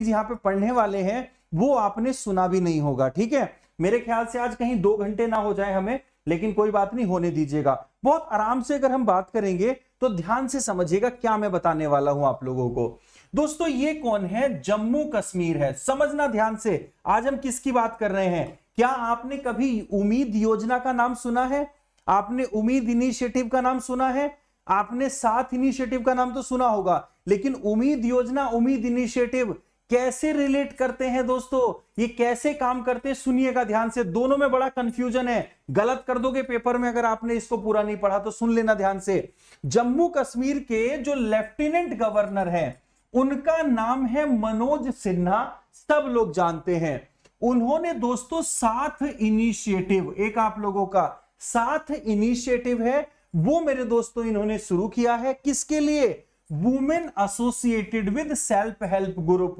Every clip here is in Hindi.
यहाँ पे पढ़ने वाले हैं वो आपने सुना भी नहीं होगा। ठीक है, मेरे ख्याल से आज कहीं 2 घंटे ना हो जाए हमें, लेकिन कोई बात नहीं, होने दीजिएगा। बहुत आराम से अगर हम बात करेंगे तो ध्यान से समझिएगा क्या मैं बताने वाला हूं आप लोगों को। दोस्तों ये कौन है? जम्मू कश्मीर है। समझना ध्यान से, आज हम किसकी बात कर रहे हैं। क्या आपने कभी उम्मीद योजना का नाम सुना है? आपने उम्मीद इनिशिएटिव का नाम सुना है? आपने साथ इनिशिएटिव का नाम तो सुना होगा, लेकिन उम्मीद योजना, उम्मीद इनिशिएटिव कैसे रिलेट करते हैं दोस्तों, ये कैसे काम करते हैं? सुनिएगा ध्यान से, दोनों में बड़ा कंफ्यूजन है, गलत कर दोगे पेपर में अगर आपने इसको पूरा नहीं पढ़ा तो। सुन लेना ध्यान से, जम्मू कश्मीर के जो लेफ्टिनेंट गवर्नर हैं उनका नाम है मनोज सिन्हा, सब लोग जानते हैं। उन्होंने दोस्तों साथ इनिशिएटिव, एक आप लोगों का साथ इनिशिएटिव है वो मेरे दोस्तों इन्होंने शुरू किया है। किसके लिए? Women associated with self help group.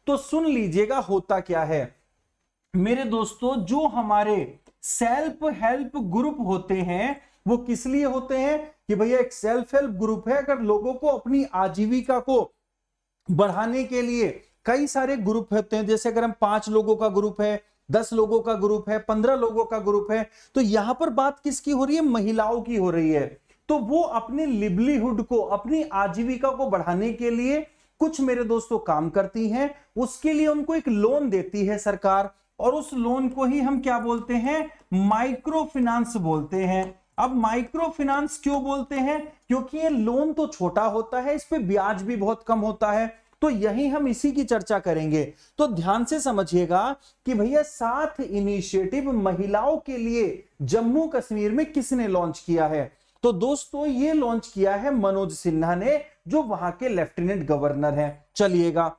तो सुन लीजिएगा होता क्या है मेरे दोस्तों, जो हमारे सेल्फ हेल्प ग्रुप होते हैं वो किस लिए होते हैं कि भैया एक सेल्फ हेल्प ग्रुप है, अगर लोगों को अपनी आजीविका को बढ़ाने के लिए कई सारे ग्रुप होते हैं। जैसे अगर हम 5 लोगों का ग्रुप है, 10 लोगों का ग्रुप है, 15 लोगों का ग्रुप है, तो यहां पर बात किसकी हो रही है? महिलाओं की हो रही है। तो वो अपने लिवलीहुड को, अपनी आजीविका को बढ़ाने के लिए कुछ मेरे दोस्तों काम करती हैं। उसके लिए उनको एक लोन देती है सरकार, और उस लोन को ही हम क्या बोलते हैं? माइक्रो फाइनेंस बोलते हैं। अब माइक्रो फाइनेंस क्यों बोलते हैं? क्योंकि ये लोन तो छोटा होता है, इस पे ब्याज भी बहुत कम होता है। तो यही हम इसी की चर्चा करेंगे। तो ध्यान से समझिएगा कि भैया साथ इनिशिएटिव महिलाओं के लिए जम्मू कश्मीर में किसने लॉन्च किया है? तो दोस्तों ये लॉन्च किया है मनोज सिन्हा ने, जो वहां के लेफ्टिनेंट गवर्नर हैं। चलिएगा,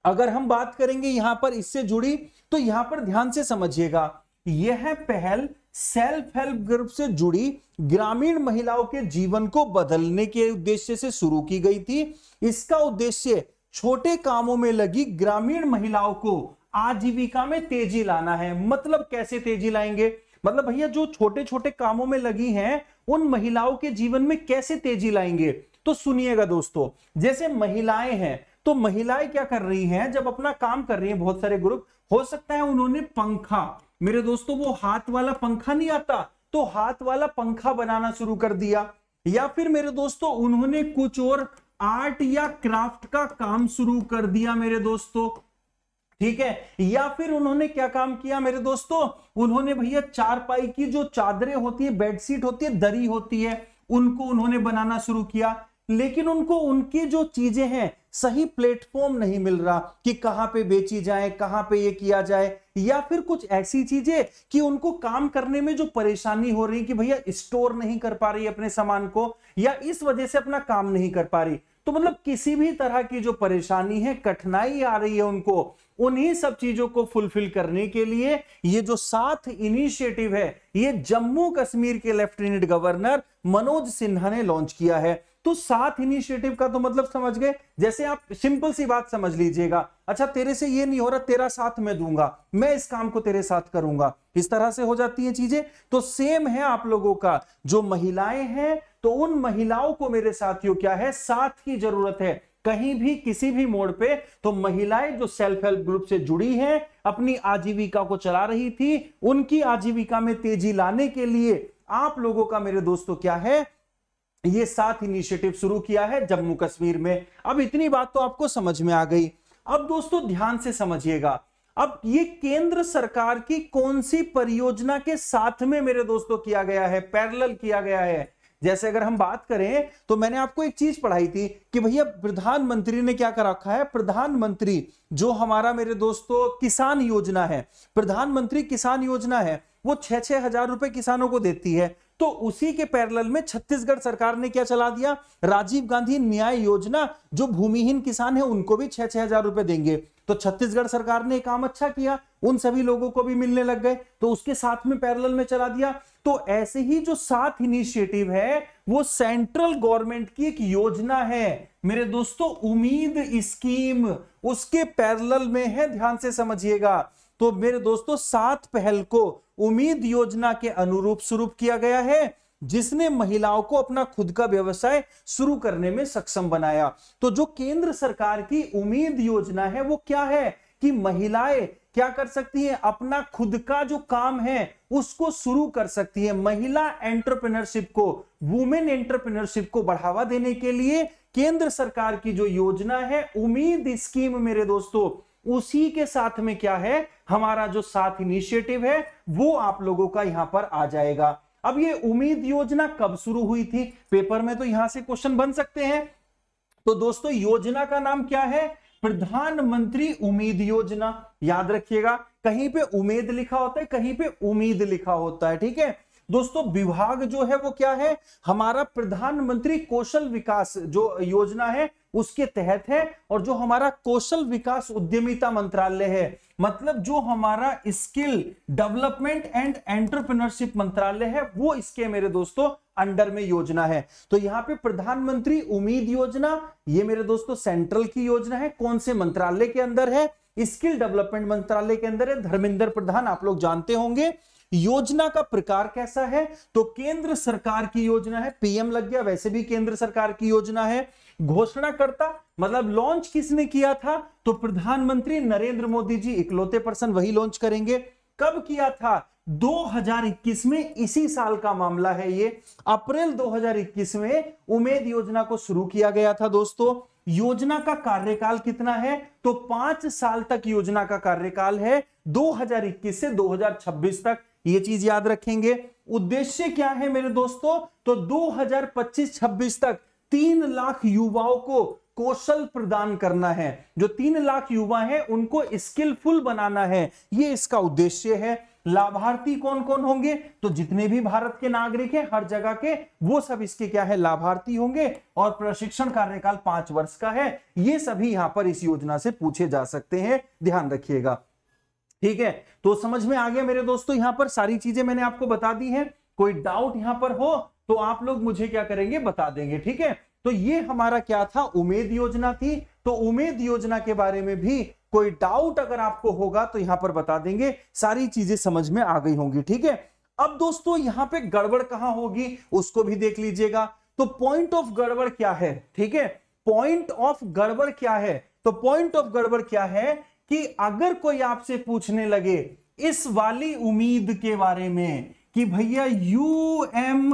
अगर हम बात करेंगे यहां पर इससे जुड़ी, तो यहां पर ध्यान से समझिएगा, यह पहल सेल्फ हेल्प ग्रुप से जुड़ी ग्रामीण महिलाओं के जीवन को बदलने के उद्देश्य से शुरू की गई थी। इसका उद्देश्य छोटे कामों में लगी ग्रामीण महिलाओं को आजीविका में तेजी लाना है। मतलब कैसे तेजी लाएंगे? मतलब भैया जो छोटे छोटे कामों में लगी हैं उन महिलाओं के जीवन में कैसे तेजी लाएंगे? तो सुनिएगा दोस्तों, जैसे महिलाएं हैं, तो महिलाएं क्या कर रही हैं जब अपना काम कर रही हैं, बहुत सारे ग्रुप, हो सकता है उन्होंने पंखा, मेरे दोस्तों वो हाथ वाला पंखा नहीं आता, तो हाथ वाला पंखा बनाना शुरू कर दिया, या फिर मेरे दोस्तों उन्होंने कुछ और आर्ट या क्राफ्ट का काम शुरू कर दिया मेरे दोस्तों। ठीक है, या फिर उन्होंने क्या काम किया मेरे दोस्तों? उन्होंने भैया चारपाई की जो चादरें होती है, बेडशीट होती है, दरी होती है, उनको उन्होंने बनाना शुरू किया। लेकिन उनको उनकी जो चीजें हैं सही प्लेटफॉर्म नहीं मिल रहा कि कहां पे बेची जाए, कहां पे ये किया जाए, या फिर कुछ ऐसी चीजें कि उनको काम करने में जो परेशानी हो रही कि भैया स्टोर नहीं कर पा रही अपने सामान को, या इस वजह से अपना काम नहीं कर पा रही। तो मतलब किसी भी तरह की जो परेशानी है, कठिनाई आ रही है उनको, उन्हीं सब चीजों को फुलफिल करने के लिए ये जो साथ इनिशिएटिव है, ये जम्मू कश्मीर के लेफ्टिनेंट गवर्नर मनोज सिन्हा ने लॉन्च किया है। तो साथ इनिशिएटिव का तो मतलब समझ गए। जैसे आप सिंपल सी बात समझ लीजिएगा, अच्छा तेरे से ये नहीं हो रहा, तेरा साथ मैं दूंगा, मैं इस काम को तेरे साथ करूंगा, इस तरह से हो जाती हैं चीजें। तो सेम है आप लोगों का, जो महिलाएं हैं तो उन महिलाओं को मेरे साथियों क्या है? साथ की जरूरत है। कहीं भी किसी भी मोड़ पे तो महिलाएं जो सेल्फ हेल्प ग्रुप से जुड़ी हैं, अपनी आजीविका को चला रही थी, उनकी आजीविका में तेजी लाने के लिए आप लोगों का मेरे दोस्तों क्या है? ये साथ इनिशिएटिव शुरू किया है जम्मू कश्मीर में। अब इतनी बात तो आपको समझ में आ गई। अब दोस्तों ध्यान से समझिएगा, अब ये केंद्र सरकार की कौन सी परियोजना के साथ में मेरे दोस्तों किया गया है, पैरेलल किया गया है। जैसे अगर हम बात करें तो मैंने आपको एक चीज पढ़ाई थी कि भैया प्रधानमंत्री ने क्या कर रखा है, प्रधानमंत्री जो हमारा मेरे दोस्तों किसान योजना है, प्रधानमंत्री किसान योजना है, वो 6-6 हजार रुपए किसानों को देती है। तो उसी के पैरेलल में छत्तीसगढ़ सरकार ने क्या चला दिया, राजीव गांधी न्याय योजना, जो भूमिहीन किसान है उनको भी 6-6 हजार रुपए देंगे। तो छत्तीसगढ़ सरकार ने काम अच्छा किया, उन सभी लोगों को भी मिलने लग गए, तो उसके साथ में पैरेलल में चला दिया। तो ऐसे ही जो साथ इनिशिएटिव है वो सेंट्रल गवर्नमेंट की एक योजना है मेरे दोस्तों, उम्मीद स्कीम, उसके पैरेलल में है, ध्यान से समझिएगा। तो मेरे दोस्तों सात पहल को उम्मीद योजना के अनुरूप शुरू किया गया है, जिसने महिलाओं को अपना खुद का व्यवसाय शुरू करने में सक्षम बनाया। तो जो केंद्र सरकार की उम्मीद योजना है वो क्या है कि महिलाएं क्या कर सकती है, अपना खुद का जो काम है उसको शुरू कर सकती है। महिला एंटरप्रेन्योरशिप को, वुमेन एंटरप्रेन्योरशिप को बढ़ावा देने के लिए केंद्र सरकार की जो योजना है उम्मीद स्कीम मेरे दोस्तों, उसी के साथ में क्या है, हमारा जो साथ इनिशिएटिव है वो आप लोगों का यहां पर आ जाएगा। अब ये उम्मीद योजना कब शुरू हुई थी, पेपर में तो यहां से क्वेश्चन बन सकते हैं। तो दोस्तों योजना का नाम क्या है, प्रधानमंत्री उम्मीद योजना। याद रखिएगा, कहीं पे उम्मीद लिखा होता है, कहीं पे उम्मीद लिखा होता है, ठीक है दोस्तों। विभाग जो है वो क्या है, हमारा प्रधानमंत्री कौशल विकास जो योजना है उसके तहत है, और जो हमारा कौशल विकास उद्यमिता मंत्रालय है, मतलब जो हमारा स्किल डेवलपमेंट एंड एंटरप्रेन्योरशिप मंत्रालय है, वो इसके मेरे दोस्तों अंडर में योजना है। तो यहाँ पे प्रधानमंत्री उम्मीद योजना, ये मेरे दोस्तों सेंट्रल की योजना है। कौन से मंत्रालय के अंदर है, स्किल डेवलपमेंट मंत्रालय के अंदर है, धर्मेंद्र प्रधान आप लोग जानते होंगे। योजना का प्रकार कैसा है, तो केंद्र सरकार की योजना है, पीएम लग गया, वैसे भी केंद्र सरकार की योजना है। घोषणाकर्ता मतलब लॉन्च किसने किया था, तो प्रधानमंत्री नरेंद्र मोदी जी इकलौते पर्सन वही लॉन्च करेंगे। कब किया था, 2021 में, इसी साल का मामला है ये, अप्रैल 2021 में उम्मीद योजना को शुरू किया गया था दोस्तों। योजना का कार्यकाल कितना है, तो 5 साल तक योजना का कार्यकाल है, 2021 से 2026 तक, ये चीज याद रखेंगे। उद्देश्य क्या है मेरे दोस्तों, तो 2025-26 तक 3 लाख युवाओं को कौशल प्रदान करना है। जो 3 लाख युवा हैं उनको स्किलफुल बनाना है, ये इसका उद्देश्य है। लाभार्थी कौन कौन होंगे, तो जितने भी भारत के नागरिक हैं हर जगह के, वो सब इसके क्या है, लाभार्थी होंगे। और प्रशिक्षण कार्यकाल 5 वर्ष का है। ये सभी यहां पर इस योजना से पूछे जा सकते हैं, ध्यान रखिएगा, ठीक है। तो समझ में आ गया मेरे दोस्तों, यहां पर सारी चीजें मैंने आपको बता दी हैं। कोई डाउट यहां पर हो तो आप लोग मुझे क्या करेंगे, बता देंगे, ठीक है। तो ये हमारा क्या था, उम्मीद योजना थी। तो उम्मीद योजना के बारे में भी कोई डाउट अगर आपको होगा तो यहां पर बता देंगे, सारी चीजें समझ में आ गई होंगी, ठीक है। अब दोस्तों यहां पे गड़बड़ कहां होगी उसको भी देख लीजिएगा। तो पॉइंट ऑफ गड़बड़ क्या है, ठीक है, पॉइंट ऑफ गड़बड़ क्या है, तो पॉइंट ऑफ गड़बड़ क्या है कि अगर कोई आपसे पूछने लगे इस वाली उम्मीद के बारे में कि भैया UMMID,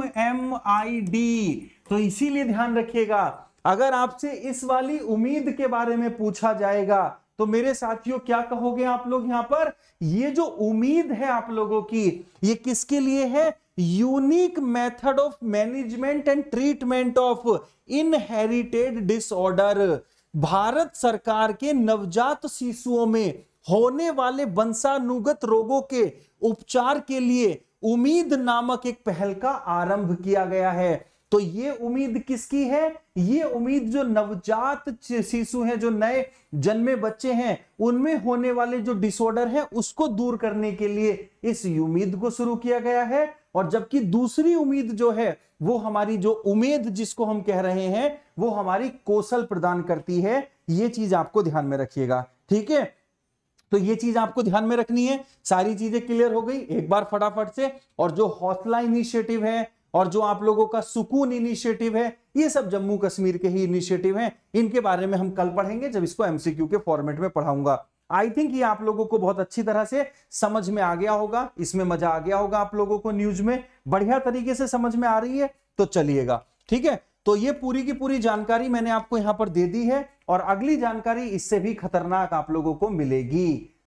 तो इसीलिए ध्यान रखिएगा, अगर आपसे इस वाली उम्मीद के बारे में पूछा जाएगा तो मेरे साथियों क्या कहोगे आप लोग यहां पर, ये जो उम्मीद है आप लोगों की, ये किसके लिए है, unique method of management and treatment of inherited disorder. Bharat सरकार के नवजात शिशुओं में होने वाले वंशानुगत रोगों के उपचार के लिए उम्मीद नामक एक पहल का आरंभ किया गया है। तो ये उम्मीद किसकी है, ये उम्मीद जो नवजात शिशु हैं, जो नए जन्मे बच्चे हैं, उनमें होने वाले जो डिसऑर्डर है उसको दूर करने के लिए इस उम्मीद को शुरू किया गया है। और जबकि दूसरी उम्मीद जो है वो हमारी जो उम्मीद जिसको हम कह रहे हैं वो हमारी कौशल प्रदान करती है। ये चीज आपको ध्यान में रखिएगा, ठीक है। तो ये चीज आपको ध्यान में रखनी है। सारी चीजें क्लियर हो गई एक बार फटाफट से। और जो हौसला इनिशिएटिव है और जो आप लोगों का सुकून इनिशिएटिव है, ये सब जम्मू कश्मीर के ही इनिशिएटिव हैं। इनके बारे में हम कल पढ़ेंगे जब इसको एमसीक्यू के फॉर्मेट में पढ़ाऊंगा। आई थिंक ये आप लोगों को बहुत अच्छी तरह से समझ में आ गया होगा, इसमें मजा आ गया होगा आप लोगों को, न्यूज में बढ़िया तरीके से समझ में आ रही है तो चलिएगा, ठीक है। तो ये पूरी की पूरी जानकारी मैंने आपको यहां पर दे दी है और अगली जानकारी इससे भी खतरनाक आप लोगों को मिलेगी।